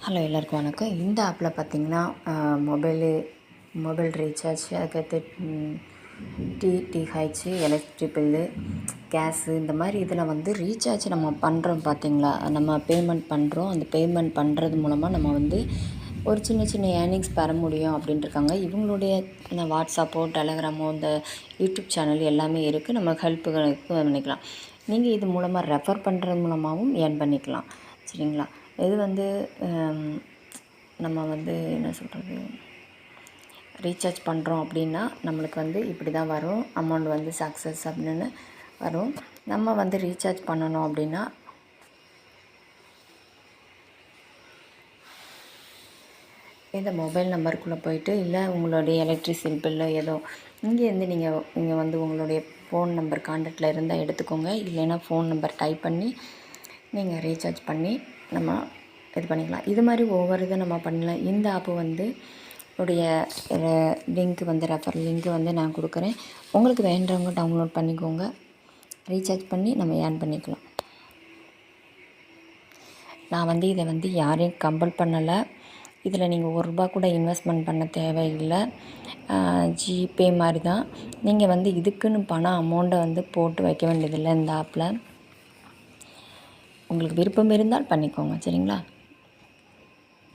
Hello எல்லாருக்கும் வணக்கம். இந்த ஆப்பில் பார்த்திங்கன்னா மொபைல் ரீசார்ஜ், அதுக்கடுத்து டிடிஹெச், எலக்ட்ரிக் பில்லு, கேஸு, இந்த மாதிரி இதில் வந்து ரீசார்ஜ் நம்ம பண்ணுறோம் பார்த்திங்களா. நம்ம பேமெண்ட் பண்ணுறோம். அந்த பேமெண்ட் பண்ணுறது மூலமாக நம்ம வந்து ஒரு சின்ன சின்ன ஏர்னிங்ஸ் பெற முடியும் அப்படின்ட்டுருக்காங்க. இவங்களுடைய வாட்ஸ்அப்போ, டெலகிராமோ, இந்த யூடியூப் சேனல் எல்லாமே இருக்குது. நம்ம ஹெல்ப்புகளுக்கு பண்ணிக்கலாம். நீங்கள் இது மூலமாக ரெஃபர் பண்ணுறது மூலமாகவும் ஏர்ன் பண்ணிக்கலாம். சரிங்களா. இது வந்து நம்ம வந்து என்ன சொல்கிறது, ரீசார்ஜ் பண்ணுறோம் அப்படின்னா நம்மளுக்கு வந்து இப்படி தான் வரும். அமௌண்ட் வந்து சக்ஸஸ் அப்படின்னு வரும். நம்ம வந்து ரீசார்ஜ் பண்ணணும் அப்படின்னா இந்த மொபைல் நம்பருக்குள்ளே போய்ட்டு, இல்லை உங்களுடைய எலக்ட்ரிசிட்டி பில்லு ஏதோ இங்கேருந்து நீங்கள் வந்து உங்களுடைய ஃபோன் நம்பர் கான்டாக்டில் இருந்தால் எடுத்துக்கோங்க. இல்லைன்னா ஃபோன் நம்பர் டைப் பண்ணி நீங்கள் ரீசார்ஜ் பண்ணி நம்ம இது பண்ணிக்கலாம். இது மாதிரி ஒவ்வொரு இதை நம்ம பண்ணலாம். இந்த ஆப்பு வந்து உடைய லிங்க் வந்து ரெஃபர் லிங்க்கு வந்து நான் கொடுக்குறேன். உங்களுக்கு வேண்டவங்க டவுன்லோட் பண்ணிக்கோங்க. ரீசார்ஜ் பண்ணி நம்ம ஏர்ன் பண்ணிக்கலாம். நான் வந்து இதை வந்து யாரையும் கம்பல் பண்ணலை. இதில் நீங்கள் ₹1 கூட இன்வெஸ்ட்மெண்ட் பண்ண தேவையில்லை. ஜிபே மாதிரி தான். நீங்கள் வந்து இதுக்குன்னு அமௌண்ட்டை வந்து போட்டு வைக்க வேண்டியதில்லை. இந்த ஆப்பில் உங்களுக்கு விருப்பம் இருந்தால் பண்ணிக்கோங்க. சரிங்களா.